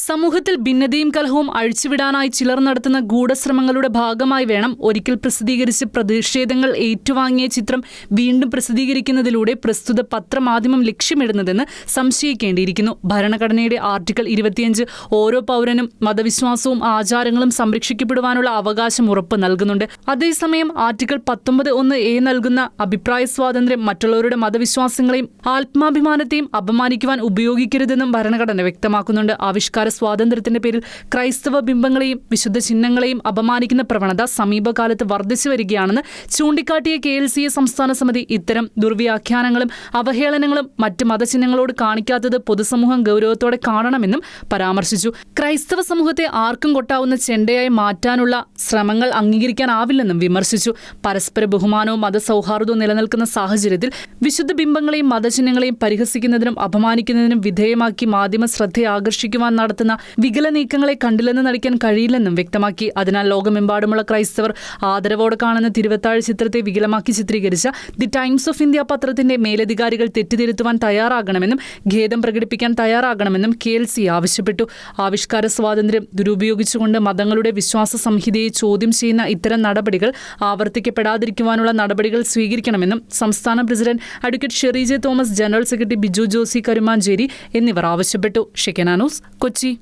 സമൂഹത്തിൽ ഭിന്നതയും കലഹവും അഴിച്ചുവിടാനായി ചിലർ നടത്തുന്ന ഗൂഢശ്രമങ്ങളുടെ ഭാഗമായി വേണം ഒരിക്കൽ പ്രസിദ്ധീകരിച്ച് പ്രതിഷേധങ്ങൾ ഏറ്റുവാങ്ങിയ ചിത്രം വീണ്ടും പ്രസിദ്ധീകരിക്കുന്നതിലൂടെ പ്രസ്തുത പത്രമാധ്യമം ലക്ഷ്യമിടുന്നതെന്ന് സംശയിക്കേണ്ടിയിരിക്കുന്നു. ഭരണഘടനയുടെ ആർട്ടിക്കിൾ 25 ഓരോ പൗരനും മതവിശ്വാസവും ആചാരങ്ങളും സംരക്ഷിക്കപ്പെടുവാനുള്ള അവകാശം ഉറപ്പ് നൽകുന്നുണ്ട്. അതേസമയം ആർട്ടിക്കിൾ 19(1)(a) നൽകുന്ന അഭിപ്രായ സ്വാതന്ത്ര്യം മറ്റുള്ളവരുടെ മതവിശ്വാസങ്ങളെയും ആത്മാഭിമാനത്തെയും അപമാനിക്കുവാൻ ഉപയോഗിക്കരുതെന്നും ഭരണഘടന വ്യക്തമാക്കുന്നുണ്ട്. ആവിഷ്കാര സ്വാതന്ത്ര്യത്തിന്റെ പേരിൽ ക്രൈസ്തവ ബിംബങ്ങളെയും വിശുദ്ധ ചിഹ്നങ്ങളെയും അപമാനിക്കുന്ന പ്രവണത സമീപകാലത്ത് വർദ്ധിച്ചു വരികയാണെന്ന് ചൂണ്ടിക്കാട്ടിയ KLCA സംസ്ഥാന സമിതി ഇത്തരം ദുർവ്യാഖ്യാനങ്ങളും അവഹേളനങ്ങളും മറ്റ് മതചിഹ്നങ്ങളോട് കാണിക്കാത്തത് പൊതുസമൂഹം ഗൗരവത്തോടെ കാണണമെന്നും പരാമർശിച്ചു. ക്രൈസ്തവ സമൂഹത്തെ ആർക്കും കൊട്ടാവുന്ന ചെണ്ടയായി മാറ്റാനുള്ള ശ്രമങ്ങൾ അംഗീകരിക്കാനാവില്ലെന്നും വിമർശിച്ചു. പരസ്പര ബഹുമാനവും മതസൗഹാർദ്ദവും നിലനിൽക്കുന്ന സാഹചര്യത്തിൽ വിശുദ്ധ ബിംബങ്ങളെയും മതചിഹ്നങ്ങളെയും പരിഹസിക്കുന്നതിനും അപമാനിക്കുന്നതിനും വിധേയമാക്കി മാധ്യമ ശ്രദ്ധ ആകർഷിക്കുവാൻ നടത്തുന്ന വികല നീക്കങ്ങളെ കണ്ടില്ലെന്ന് നടിക്കാൻ കഴിയില്ലെന്നും വ്യക്തമാക്കി. അതിനാൽ ലോകമെമ്പാടുമുള്ള ക്രൈസ്തവർ ആദരവോടെ കാണുന്ന തിരുവത്താഴ് ചിത്രത്തെ വികലമാക്കി ചിത്രീകരിച്ച ദി ടൈംസ് ഓഫ് ഇന്ത്യ പത്രത്തിന്റെ മേലധികാരികൾ തെറ്റുതിരുത്തുവാൻ തയ്യാറാകണമെന്നും ഖേദം പ്രകടിപ്പിക്കാൻ തയ്യാറാകണമെന്നും KLCA ആവശ്യപ്പെട്ടു. ആവിഷ്കാര സ്വാതന്ത്ര്യം ദുരുപയോഗിച്ചുകൊണ്ട് മതങ്ങളുടെ വിശ്വാസ സംഹിതയെ ചോദ്യം ചെയ്യുന്ന ഇത്തരം നടപടികൾ ആവർത്തിക്കപ്പെടാതിരിക്കുവാനുള്ള നടപടികൾ സ്വീകരിക്കണമെന്നും സംസ്ഥാന president advocate Shery J Thomas, general secretary Biju Josy Karumancheri എന്നിവർ ആവശ്യപ്പെട്ടു. ഷെക്കന ന്യൂസ്, കൊച്ചി.